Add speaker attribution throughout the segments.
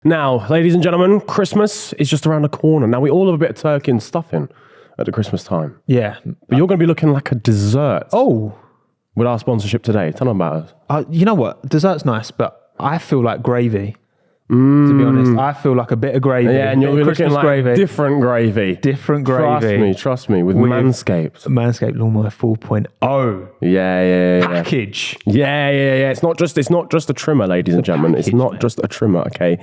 Speaker 1: Now, ladies and gentlemen, Christmas is just around the corner. Now, we all have a bit of turkey and stuffing at the Christmas time.
Speaker 2: Yeah.
Speaker 1: But you're going to be looking like a dessert.
Speaker 2: Oh.
Speaker 1: With our sponsorship today. Tell them about us.
Speaker 2: You know what? Dessert's nice, but I feel like gravy. To be honest, I feel like a bit of gravy.
Speaker 1: Yeah, and you're looking like
Speaker 2: gravy.
Speaker 1: different gravy.
Speaker 2: Different gravy.
Speaker 1: Trust me, with Manscaped.
Speaker 2: Manscaped Lawnmower 4.0.
Speaker 1: Yeah.
Speaker 2: Package.
Speaker 1: Yeah. It's not just a trimmer, ladies and gentlemen. It's not just a trimmer, okay?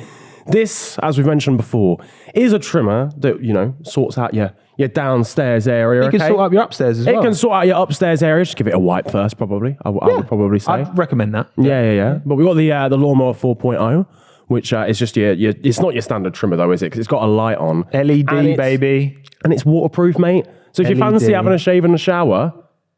Speaker 1: This, as we've mentioned before, is a trimmer that, sorts out your downstairs area.
Speaker 2: You can sort out your upstairs as well.
Speaker 1: It can sort out your upstairs area. Just give it a wipe first, probably. I would probably say.
Speaker 2: I'd recommend that.
Speaker 1: Yeah. But we've got the Lawnmower 4.0. Which is just it's not your standard trimmer though, is it? Because it's got a light on.
Speaker 2: LED, baby.
Speaker 1: And it's waterproof, mate. So if you fancy having a shave in the shower,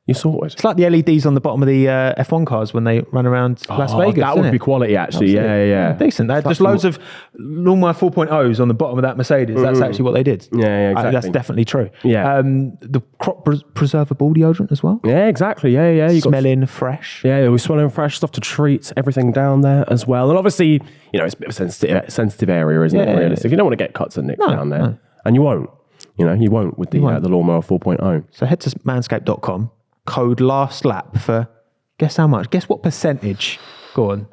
Speaker 1: you're sorted.
Speaker 2: It's like the LEDs on the bottom of the F1 cars when they run around Las Vegas.
Speaker 1: That would be quality, actually. Yeah.
Speaker 2: Decent. They had just loads of Lawnmower 4.0s on the bottom of that Mercedes. That's actually what they did.
Speaker 1: Yeah, exactly.
Speaker 2: That's definitely true.
Speaker 1: Yeah.
Speaker 2: The crop preservable deodorant as well.
Speaker 1: Yeah, exactly. Yeah.
Speaker 2: Smelling fresh.
Speaker 1: Yeah, we're smelling fresh stuff to treat everything down there as well. And obviously, it's a bit of a sensitive area, isn't it? Realistic. You don't want to get cuts and nicks down there. No. And you won't. You won't with the Lawnmower 4.0.
Speaker 2: So head to manscaped.com. Code last lap for guess how much? Guess what percentage? Go on.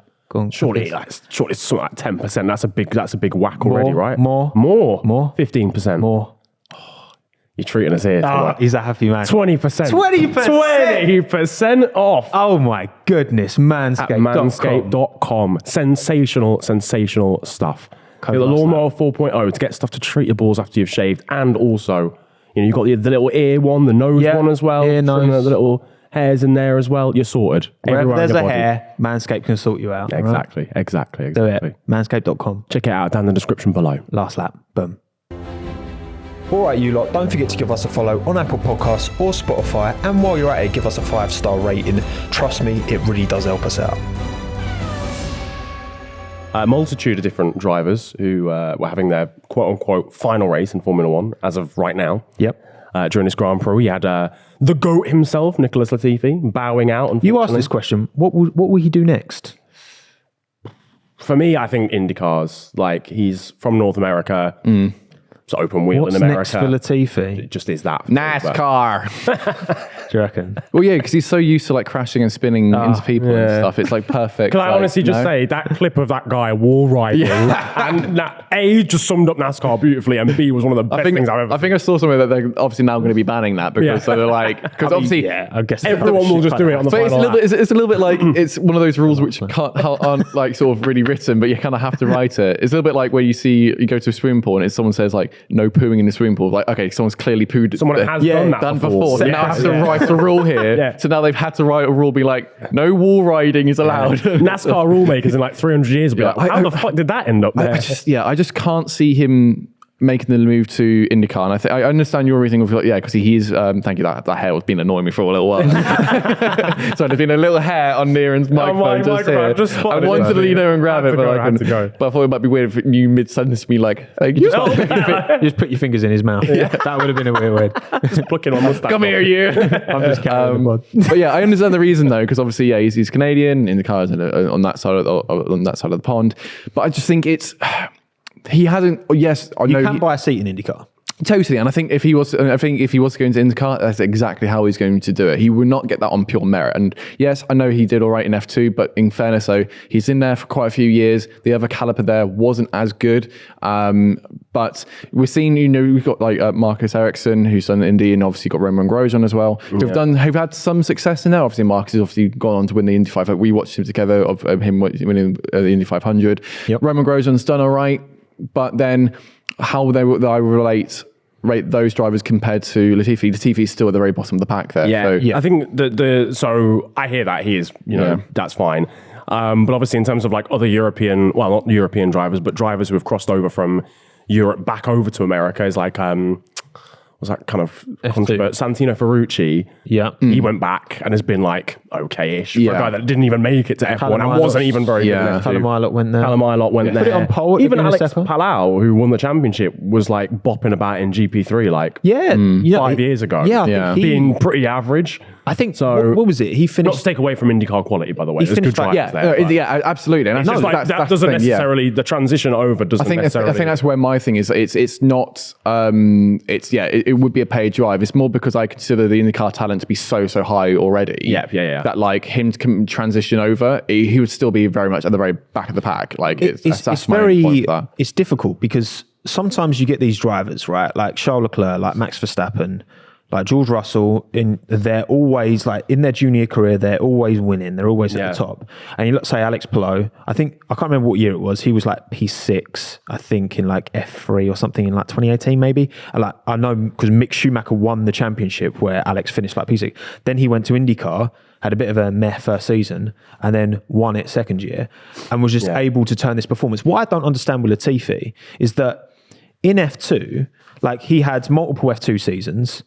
Speaker 1: Surely it's something like 10%. That's a big whack already, right?
Speaker 2: More.
Speaker 1: 15%.
Speaker 2: More.
Speaker 1: Oh, you're treating us here.
Speaker 2: He's a happy man.
Speaker 1: 20%. 20% off.
Speaker 2: Oh my goodness.
Speaker 1: Manscaped.com. Sensational stuff. The Lawnmower 4.0 to get stuff to treat your balls after you've shaved, and also you've got the little ear one, the nose one as well.
Speaker 2: Ear, nose.
Speaker 1: The little hairs in there as well. You're sorted.
Speaker 2: Wherever there's a hair, Manscaped can sort you out.
Speaker 1: Exactly.
Speaker 2: Do it. Manscaped.com.
Speaker 1: Check it out down in the description below.
Speaker 2: Last lap. Boom. All right, you lot, don't forget to give us a follow on Apple Podcasts or Spotify. And while you're at it, give us a 5-star rating. Trust me, it really does help us out.
Speaker 1: A multitude of different drivers who were having their quote-unquote final race in Formula One as of right now.
Speaker 2: Yep.
Speaker 1: During this Grand Prix, we had the GOAT himself, Nicholas Latifi, bowing out.
Speaker 2: You asked this question. What will he do next?
Speaker 1: For me, I think IndyCars. Like, he's from North America. It's open wheel in America.
Speaker 2: What's next for Latifi?
Speaker 1: It just is that.
Speaker 3: NASCAR.
Speaker 2: Do you reckon?
Speaker 3: Well, yeah, because he's so used to like crashing and spinning into people and stuff. It's like perfect.
Speaker 1: Can I honestly just say that clip of that guy wall riding and that A just summed up NASCAR beautifully, and B was one of the best things I've ever.
Speaker 3: I think I saw somewhere that they're obviously now going to be banning that because so they're like, because obviously,
Speaker 2: I guess
Speaker 1: everyone will just do it on the
Speaker 3: but
Speaker 1: final lap.
Speaker 3: it's a little bit like it's one of those rules which aren't like sort of really written, but you kind of have to write it. It's a little bit like where you go to a swimming pool and someone says like no pooing in the swimming pool. Like, okay, someo's clearly pooed.
Speaker 1: Someone has done that before.
Speaker 3: So now have to write a rule here. So now they've had to write a rule, be like, no wall riding is allowed.
Speaker 1: NASCAR rule makers in like 300 years will be like, how the fuck did that end up there?
Speaker 3: I just can't see him making the move to IndyCar. And I understand your reasoning of because he is. Thank you. That hair has been annoying me for a little while. So there's been a little hair on Niran's microphone just here. I wanted to lean over and grab it, but I couldn't. But I thought it might be weird if you mid-sentence to me like, you
Speaker 2: just put your fingers in his mouth. That would have been a weird.
Speaker 1: Just plucking on mustache.
Speaker 3: Come here, you.
Speaker 2: I'm just carrying the pod.
Speaker 3: But yeah, I understand the reason though, because obviously he's Canadian. IndyCar is on that side of the pond. But I just think it's. He hasn't. Yes, I know.
Speaker 2: You can buy a seat in IndyCar.
Speaker 3: Totally, and I think if he was going to IndyCar, that's exactly how he's going to do it. He would not get that on pure merit. And yes, I know he did all right in F2, but in fairness, though, he's in there for quite a few years. The other caliper there wasn't as good, but we're seeing, we've got like Marcus Ericsson, who's done Indy, and obviously got Roman Grosjean as well, who've had some success in there. Obviously, Marcus has obviously gone on to win the Indy 500. We watched him together of him winning the Indy 500. Yep. Roman Grosjean's done all right, but then how I rate those drivers compared to Latifi. Latifi's still at the very bottom of the pack there.
Speaker 1: I think so I hear that he is, that's fine. But obviously in terms of like other European, well, not European drivers, but drivers who have crossed over from Europe back over to America is like, was that kind of controversial? Santino Ferrucci.
Speaker 2: Yeah.
Speaker 1: He went back and has been like okay-ish for a
Speaker 3: Yeah.
Speaker 1: guy that didn't even make it to F1 and wasn't even very good.
Speaker 3: Yeah.
Speaker 2: Callum Ilott went there.
Speaker 1: Callum Ilott went there.
Speaker 2: Put it on pole.
Speaker 1: Even Alex
Speaker 2: Giuseppe.
Speaker 1: Palau, who won the championship, was like bopping about in GP3 like
Speaker 2: Yeah.
Speaker 1: 5 years ago.
Speaker 2: Yeah. I think
Speaker 3: Yeah.
Speaker 1: Being pretty average.
Speaker 2: I think,
Speaker 1: So-
Speaker 2: what was it? He
Speaker 1: Not
Speaker 2: finished.
Speaker 1: to take away from IndyCar quality, by the way.
Speaker 2: He
Speaker 1: There's good
Speaker 2: finished like-
Speaker 1: drivers
Speaker 3: Yeah,
Speaker 1: there. but
Speaker 3: yeah, absolutely. And
Speaker 1: it's just like,
Speaker 3: that's
Speaker 1: that
Speaker 3: the
Speaker 1: doesn't
Speaker 3: thing, yeah.
Speaker 1: necessarily, the transition over doesn't
Speaker 3: I think
Speaker 1: necessarily.
Speaker 3: that's where my thing is. It's not. It would be a paid drive. It's more because I consider the IndyCar talent to be so high already.
Speaker 1: Yeah.
Speaker 3: That like him to transition over, he would still be very much at the very back of the pack. Like that's
Speaker 2: It's
Speaker 3: my
Speaker 2: very,
Speaker 3: point for that.
Speaker 2: it's difficult because sometimes you get these drivers, right? Like Charles Leclerc, like Max Verstappen, like George Russell, they're always like in their junior career, they're always winning. They're always at the top. And you look, say Alex Palou, I can't remember what year it was. He was like P6, I think, in like F3 or something in like 2018 maybe. And like I know because Mick Schumacher won the championship where Alex finished like P6. Then he went to IndyCar, had a bit of a meh first season, and then won it second year, and was just able to turn this performance. What I don't understand with Latifi is that in F2, like he had multiple F2 seasons.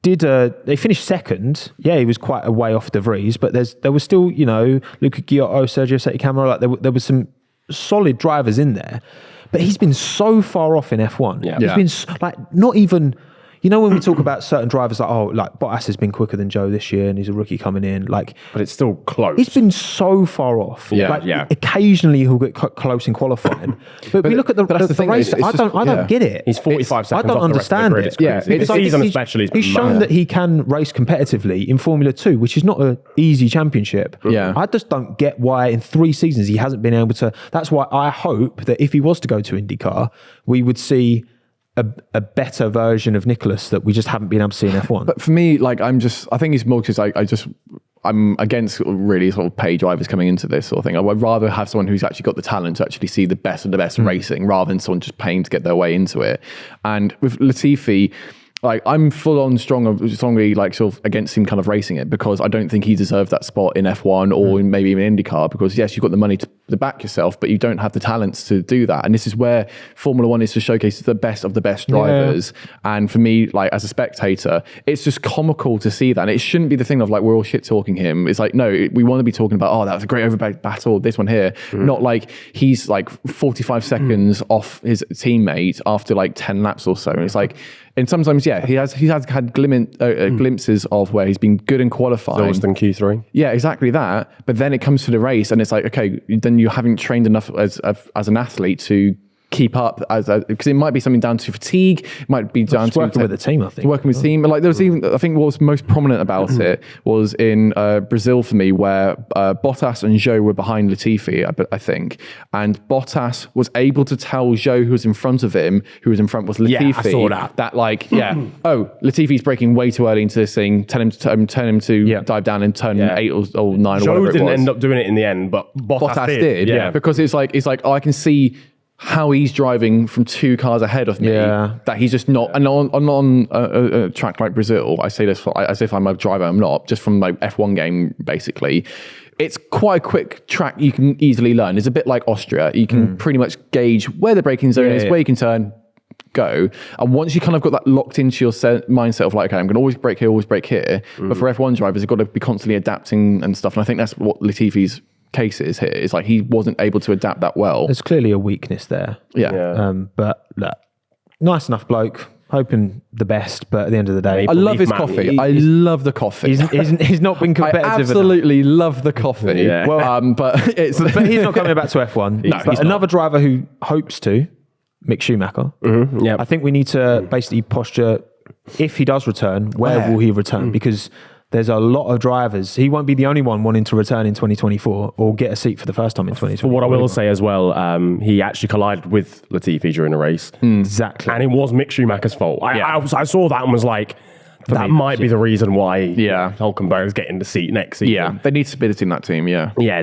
Speaker 2: They finished second. Yeah, he was quite a way off De Vries, but there was still, Luca Giotto, Sergio Sette Camara, like there was some solid drivers in there. But he's been so far off in F1.
Speaker 1: Yeah.
Speaker 2: He's been like not even, when we talk about certain drivers like Bottas has been quicker than Joe this year and he's a rookie coming in, like,
Speaker 1: but it's still close.
Speaker 2: he's been so far off.
Speaker 1: Yeah,
Speaker 2: like,
Speaker 1: yeah.
Speaker 2: Occasionally he'll get close in qualifying, but we look at the
Speaker 3: that's the thing,
Speaker 2: race.
Speaker 3: it's
Speaker 2: I
Speaker 3: just-
Speaker 2: don't get it.
Speaker 1: He's 45 seconds
Speaker 2: I don't
Speaker 1: off the rest of the
Speaker 2: understand
Speaker 1: grid.
Speaker 2: it.
Speaker 1: It's crazy.
Speaker 3: Yeah,
Speaker 1: This
Speaker 3: it's-
Speaker 1: season
Speaker 2: he's-
Speaker 1: especially.
Speaker 2: He's shown that he can race competitively in Formula 2, which is not an easy championship.
Speaker 3: Yeah.
Speaker 2: I just don't get why in 3 seasons he hasn't been able to. That's why I hope that if he was to go to IndyCar, we would see a better version of Nicholas that we just haven't been able to see in F1.
Speaker 3: But for me, like I think it's more because I'm against really sort of pay drivers coming into this sort of thing. I would rather have someone who's actually got the talent to actually see the best of the best racing rather than someone just paying to get their way into it. And with Latifi, like I'm full on strongly like sort of against him kind of racing it because I don't think he deserved that spot in F1 or maybe even IndyCar because yes, you've got the money to back yourself, but you don't have the talents to do that. And this is where Formula One is to showcase the best of the best drivers. Yeah. And for me, like as a spectator, it's just comical to see that. And it shouldn't be the thing of like, we're all shit talking him. It's like, no, we want to be talking about, oh, that was a great overbike battle, this one here. Not like he's like 45 seconds off his teammate after like 10 laps or so. And it's like, and sometimes, yeah, he has had glimpses of where he's been good in qualifying.
Speaker 1: Silverstone Q3.
Speaker 3: Yeah, exactly that. But then it comes to the race, and it's like, okay, then you haven't trained enough as an athlete to keep up because it might be something down to fatigue, it might be down to
Speaker 2: working with the team. I think
Speaker 3: working with the team. Like there was even, I think what was most prominent about it was in Brazil for me, where Bottas and Zhou were behind Latifi, I think, and Bottas was able to tell Zhou, who was in front of him, who was in front was Latifi.
Speaker 1: Yeah, I saw that.
Speaker 3: Like, oh, Latifi's braking way too early into this thing. Tell him to dive down and turn 8 or 9 or
Speaker 1: Zhou
Speaker 3: whatever it
Speaker 1: didn't
Speaker 3: was.
Speaker 1: end up doing it in the end, but Bottas did.
Speaker 3: Yeah, because it's like oh, I can see how he's driving from 2 cars ahead of me.
Speaker 2: Yeah.
Speaker 3: That he's just not. And on a track like Brazil, I say this as if I'm a driver. I'm not. Just from my F1 game, basically. It's quite a quick track you can easily learn. It's a bit like Austria. You can pretty much gauge where the braking zone is, where you can turn, go. And once you kind of got that locked into your mindset of like, okay, I'm going to always brake here. But for F1 drivers, they've got to be constantly adapting and stuff. And I think that's what Latifi's case is here. It's like he wasn't able to adapt that well.
Speaker 2: There's clearly a weakness there.
Speaker 3: Yeah.
Speaker 2: But look, nice enough bloke. Hoping the best, but at the end of the day,
Speaker 3: I love his coffee. I love the coffee.
Speaker 2: He's not been competitive.
Speaker 3: I absolutely love the coffee.
Speaker 1: Yeah.
Speaker 2: Well,
Speaker 3: but it's
Speaker 2: but he's not coming back to F1.
Speaker 1: No,
Speaker 2: but
Speaker 1: he's
Speaker 2: another driver who hopes to, Mick Schumacher.
Speaker 1: Yeah.
Speaker 2: I think we need to basically posture, if he does return, where will he return? Because there's a lot of drivers. He won't be the only one wanting to return in 2024 or get a seat for the first time in 2024.
Speaker 1: But what I will say as well, he actually collided with Latifi during the race.
Speaker 2: Exactly.
Speaker 1: And it was Mick Schumacher's fault. I saw that and was like, that might be the reason why Hulkenberg's getting the seat next season.
Speaker 3: yeah, they need stability in that team. Yeah.
Speaker 1: Yeah.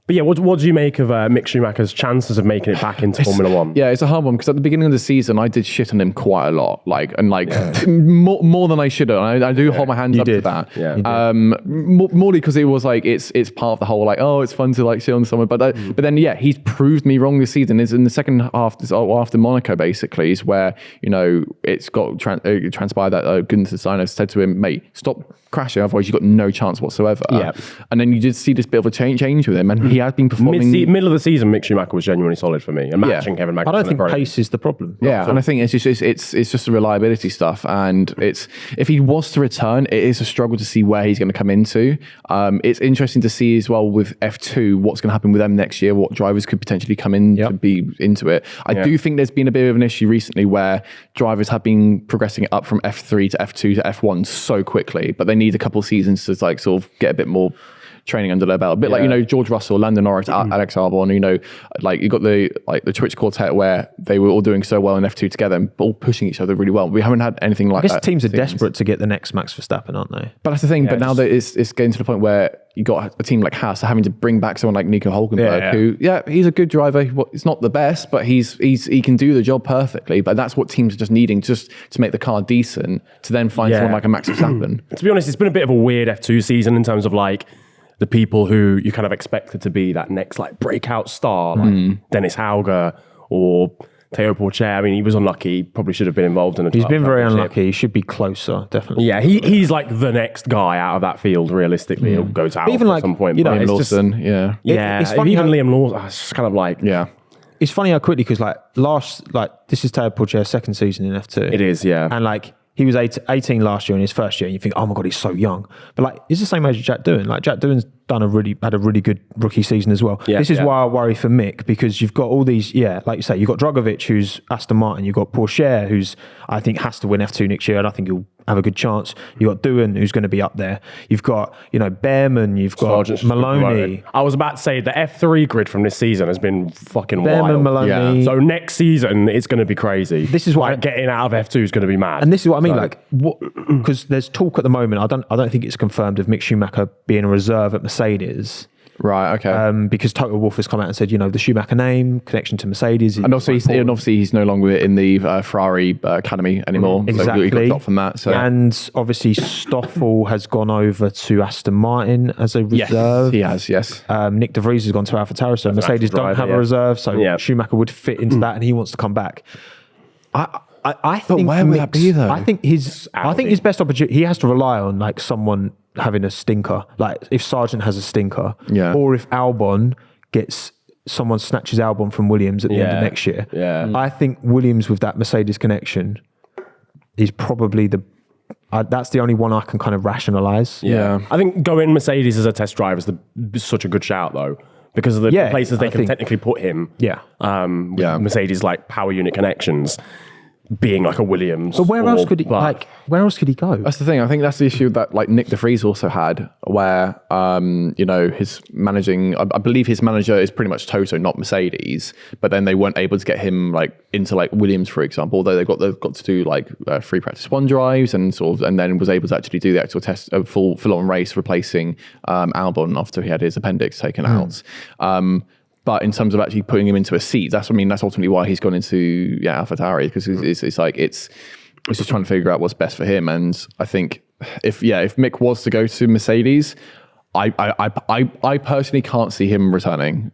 Speaker 1: But yeah, what do you make of Mick Schumacher's chances of making it back into Formula One?
Speaker 3: Yeah, it's a hard one because at the beginning of the season, I did shit on him quite a lot, more than I should have. I do hold my hands up to that.
Speaker 1: Yeah,
Speaker 3: more because it was like it's part of the whole it's fun to shit on someone. But then he's proved me wrong this season. Is in the second half after Monaco basically is where it's got transpired that Gunther Steiner said to him, mate, stop crashing, otherwise you've got no chance whatsoever. And then you did see this bit of a change with him, and he has been performing.
Speaker 1: Middle of the season, Mick Schumacher was genuinely solid for me, and matching Kevin Magnussen.
Speaker 2: I don't think pace is the problem.
Speaker 3: Yeah, and I think it's just the reliability stuff. And if he was to return, it is a struggle to see where he's going to come into. It's interesting to see as well with F2 what's going to happen with them next year. What drivers could potentially come in to be into it. I do think there's been a bit of an issue recently where drivers have been progressing up from F3 to F2 to F1 so quickly, but they need a couple of seasons to sort of get a bit more training under their belt. A bit like George Russell, Lando Norris, Alex Albon. You got the Twitch quartet where they were all doing so well in F2 together and all pushing each other really well. We haven't had anything like that.
Speaker 2: I guess teams are desperate to get the next Max Verstappen, aren't they?
Speaker 3: But that's the thing. But now that it's getting to the point where you got a team like Haas having to bring back someone like Nico Hülkenberg, who he's a good driver. He's not the best, but he can do the job perfectly. But that's what teams are just needing, just to make the car decent, to then find someone like a Max Verstappen.
Speaker 1: To be honest, it's been a bit of a weird F2 season in terms of the people who you kind of expected to be that next breakout star, like Dennis Hauger or Teo Porcher. I mean, he was unlucky. Probably should have been involved in a.
Speaker 2: He's been very unlucky. He should be closer, definitely.
Speaker 1: Yeah, he's like the next guy out of that field. Realistically, he'll go to Alfa at some point.
Speaker 3: Liam Lawson.
Speaker 1: It's funny even Liam Lawson. It's just kind of
Speaker 2: It's funny how quickly because this is Teo Porcher's second season in F2.
Speaker 1: It is, yeah,
Speaker 2: and he was 18 last year in his first year, and you think, oh my God, he's so young. But he's the same age as Jack Doohan. Jack Doohan's had a really good rookie season as well. This is why I worry for Mick, because you've got all these, like you say, you've got Dragovic, who's Aston Martin, you've got Pourchaire, who's I think has to win F2 next year, and I think he'll have a good chance. You've got Doohan, who's going to be up there. You've got, Behrman, you've got Maloney.
Speaker 1: I was about to say the F3 grid from this season has been fucking
Speaker 2: Behrman,
Speaker 1: wild.
Speaker 2: Maloney.
Speaker 1: So next season, it's going to be crazy.
Speaker 2: This is why
Speaker 1: getting out of F2 is going to be mad.
Speaker 2: And this is what I mean, because there's talk at the moment, I don't think it's confirmed of Mick Schumacher being a reserve at Mercedes.
Speaker 3: Right, okay.
Speaker 2: Because Toto Wolff has come out and said, the Schumacher name, connection to Mercedes.
Speaker 3: And obviously he's no longer in the Ferrari Academy anymore.
Speaker 2: Exactly.
Speaker 3: So he got dropped from that. So.
Speaker 2: And obviously Stoffel has gone over to Aston Martin as a reserve.
Speaker 3: Yes, he has, yes.
Speaker 2: Nick De Vries has gone to AlphaTauri, so Mercedes don't have a reserve, so Schumacher would fit into that, and he wants to come back. I think
Speaker 3: where would that be though?
Speaker 2: I think his best opportunity, he has to rely on someone having a stinker, if Sargent has a stinker, or if someone snatches Albon from Williams at the end of next year. I think Williams with that Mercedes connection is probably that's the only one I can kind of rationalise.
Speaker 1: I think going Mercedes as a test driver is such a good shout though, because of the places they can technically put him. With Mercedes power unit connections. Being like a Williams.
Speaker 2: But where else could he go?
Speaker 3: That's the thing. I think that's the issue that Nick De Vries also had, where his managing. I believe his manager is pretty much Toto, not Mercedes. But then they weren't able to get him into Williams, for example. Although they've got to do free practice one drives and and then was able to actually do the actual test, a full on race, replacing Albon after he had his appendix taken out. But in terms of actually putting him into a seat, that's ultimately why he's gone into AlphaTauri, because it's just trying to figure out what's best for him. And I think if Mick was to go to Mercedes, I personally can't see him returning.